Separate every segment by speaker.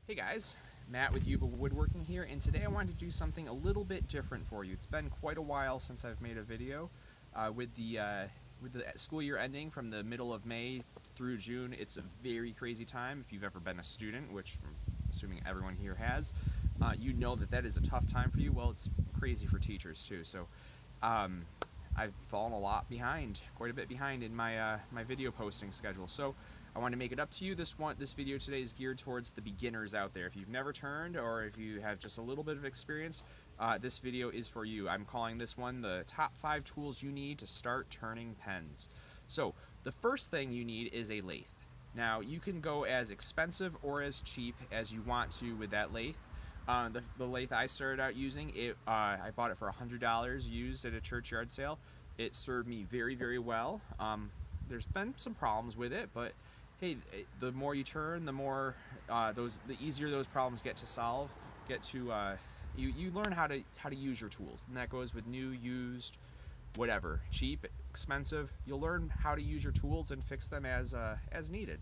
Speaker 1: Hey guys, Matt with Woodworking here, and today I wanted to do something a little bit different for you. It's been quite a while since I've made a video. With the school year ending from the middle of May through June, it's a very crazy time. If you've ever been a student, which I'm assuming everyone here has, you know that is a tough time for you. Well, it's crazy for teachers too. So I've fallen a lot behind, quite a bit behind in my my video posting schedule. So I want to make it up to you. This video today is geared towards the beginners out there. If you've never turned, or if you have just a little bit of experience, this video is for you. I'm calling this one the top 5 tools you need to start turning pens. So the first thing you need is a lathe. Now you can go as expensive or as cheap as you want to with that lathe. The lathe I started out using, I bought it for $100 used at a churchyard sale. It served me very, very well. There's been some problems with it, but hey, the more you turn, the more the easier those problems get to solve. You learn how to use your tools, and that goes with new, used, whatever, cheap, expensive. You'll learn how to use your tools and fix them as needed.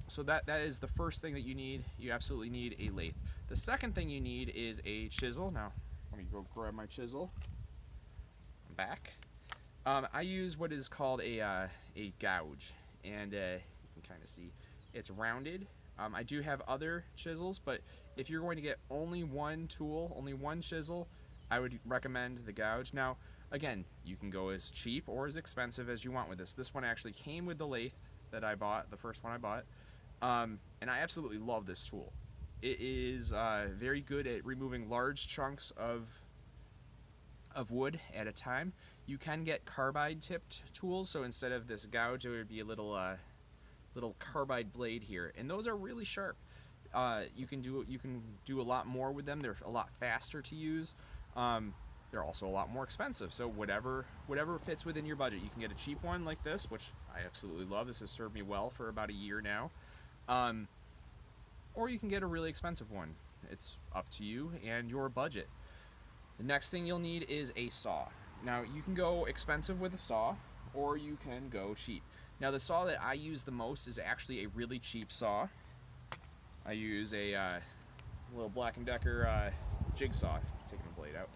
Speaker 1: So that is the first thing that you need. You absolutely need a lathe. The second thing you need is a chisel. Now, let me go grab my chisel. I'm back. I use what is called a gouge, and you can kind of see it's rounded. I do have other chisels, but if you're going to get only one tool, only one chisel, I would recommend the gouge. Now, again, you can go as cheap or as expensive as you want with this. This one actually came with the lathe that I bought, the first one I bought, and I absolutely love this tool. It is very good at removing large chunks of wood at a time. You can get carbide tipped tools, so instead of this gouge, it would be a little carbide blade here, and those are really sharp. You can do a lot more with them. They're a lot faster to use. They're also a lot more expensive. So whatever fits within your budget. You can get a cheap one like this, which I absolutely love. This has served me well for about a year now. Or you can get a really expensive one. It's up to you and your budget. The next thing you'll need is a saw. Now, you can go expensive with a saw, or you can go cheap. Now, the saw that I use the most is actually a really cheap saw. I use a little Black & Decker jigsaw, taking the blade out.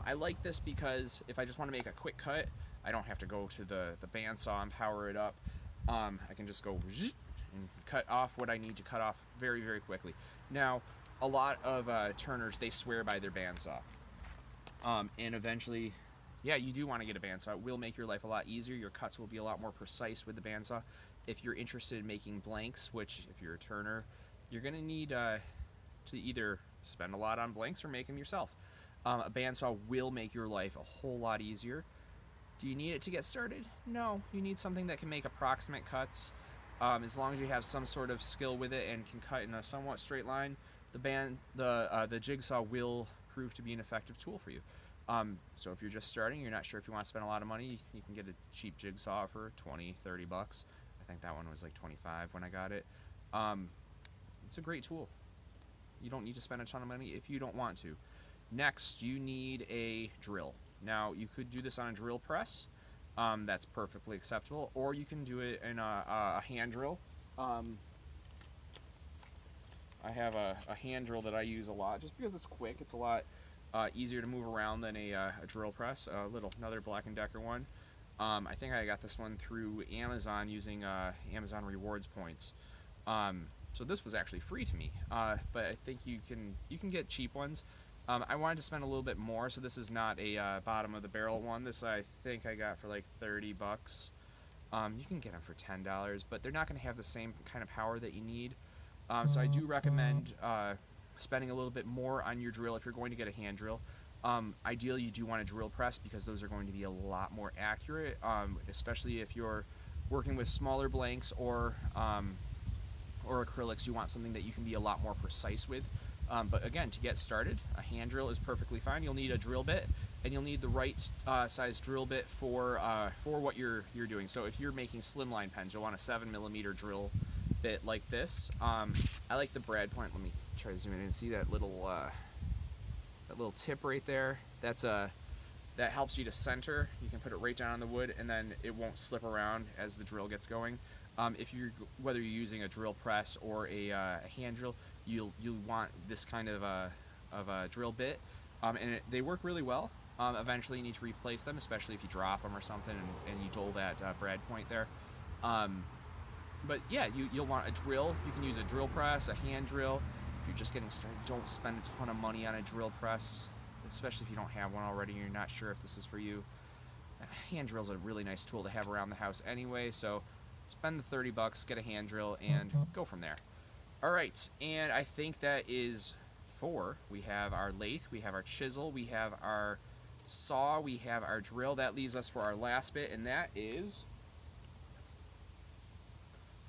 Speaker 1: I like this because if I just want to make a quick cut, I don't have to go to the bandsaw and power it up. I can just go and cut off what I need to cut off very, very quickly. Now, a lot of turners, they swear by their bandsaw. And eventually, yeah, you do want to get a bandsaw. It will make your life a lot easier. Your cuts will be a lot more precise with the bandsaw. If you're interested in making blanks, which if you're a turner, you're going to need to either spend a lot on blanks or make them yourself. A bandsaw will make your life a whole lot easier. Do you need it to get started? No. You need something that can make approximate cuts. As long as you have some sort of skill with it and can cut in a somewhat straight line, the jigsaw will prove to be an effective tool for you. So if you're just starting, you're not sure if you want to spend a lot of money, you can get a cheap jigsaw for 20, 30 bucks. I think that one was like 25 when I got it. It's a great tool. You don't need to spend a ton of money if you don't want to. Next, you need a drill. Now, you could do this on a drill press. That's perfectly acceptable. Or you can do it in a hand drill. I have a hand drill that I use a lot just because it's quick. It's a lot easier to move around than a drill press. Another Black & Decker one. I think I got this one through Amazon using Amazon rewards points. So this was actually free to me, but I think you can get cheap ones. I wanted to spend a little bit more, so this is not a bottom of the barrel one. This I think I got for like 30 bucks. You can get them for $10, but they're not going to have the same kind of power that you need. So I do recommend spending a little bit more on your drill if you're going to get a hand drill. Ideally, you do want a drill press because those are going to be a lot more accurate, especially if you're working with smaller blanks or acrylics. You want something that you can be a lot more precise with. But again, to get started, a hand drill is perfectly fine. You'll need a drill bit, and you'll need the right size drill bit for what you're doing. So if you're making slimline pens, you'll want a 7mm drill bit like this. I like the brad point. Let me try to zoom in and see that little tip right there. That helps you to center. You can put it right down on the wood, and then it won't slip around as the drill gets going. Whether you're using a drill press or a hand drill, you'll want this kind of a drill bit, and they work really well. Eventually, you need to replace them, especially if you drop them or something, and you dull that brad point there. But yeah, you'll want a drill. You can use a drill press, a hand drill. If you're just getting started, don't spend a ton of money on a drill press, especially if you don't have one already and you're not sure if this is for you. A hand drill is a really nice tool to have around the house anyway, so spend the 30 bucks, get a hand drill, and go from there. All right, and I think that is 4. We have our lathe, we have our chisel, we have our saw, we have our drill. That leaves us for our last bit, and that is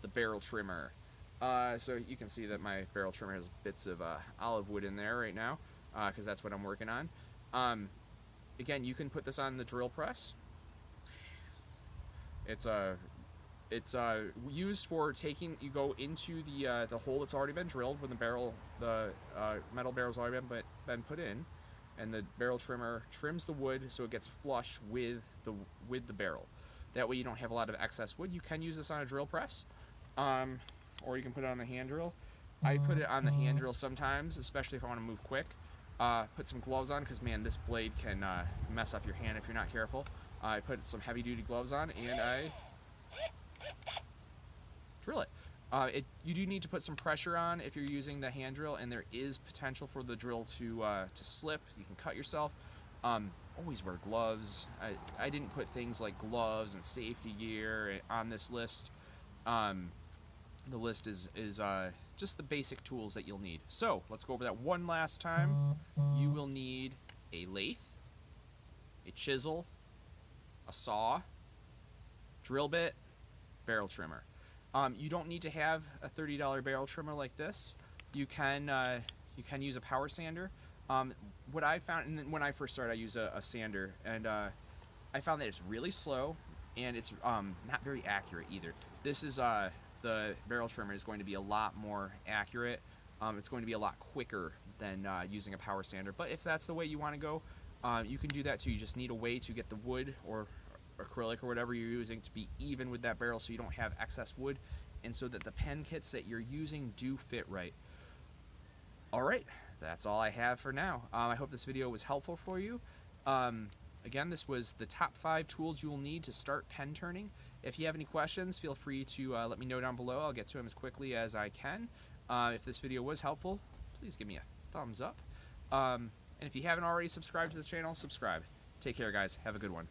Speaker 1: the barrel trimmer. So you can see that my barrel trimmer has bits of olive wood in there right now, because that's what I'm working on. Again, you can put this on the drill press. It's used for taking. You go into the hole that's already been drilled when the metal barrel's already been put in, and the barrel trimmer trims the wood so it gets flush with the barrel. That way you don't have a lot of excess wood. You can use this on a drill press, or you can put it on the hand drill. I put it on the hand drill sometimes, especially if I want to move quick. Put some gloves on, because man, this blade can mess up your hand if you're not careful. I put some heavy-duty gloves on, and I drill it. You do need to put some pressure on if you're using the hand drill, and there is potential for the drill to slip. You can cut yourself. Always wear gloves. I didn't put things like gloves and safety gear on this list. The list is just the basic tools that you'll need. So let's go over that one last time. You will need a lathe, a chisel, a saw, drill bit, barrel trimmer. You don't need to have a $30 barrel trimmer like this. You can use a power sander. What I found, and when I first started, I used a sander, and I found that it's really slow, and it's not very accurate either. This is the barrel trimmer is going to be a lot more accurate. It's going to be a lot quicker than using a power sander. But if that's the way you want to go, you can do that too. You just need a way to get the wood or acrylic or whatever you're using to be even with that barrel, so you don't have excess wood, and so that the pen kits that you're using do fit right. All right, that's all I have for now. I hope this video was helpful for you. Again, this was the top 5 tools you will need to start pen turning. If you have any questions, feel free to let me know down below. I'll get to them as quickly as I can. If this video was helpful, please give me a thumbs up. And if you haven't already subscribed to the channel, subscribe. Take care, guys. Have a good one.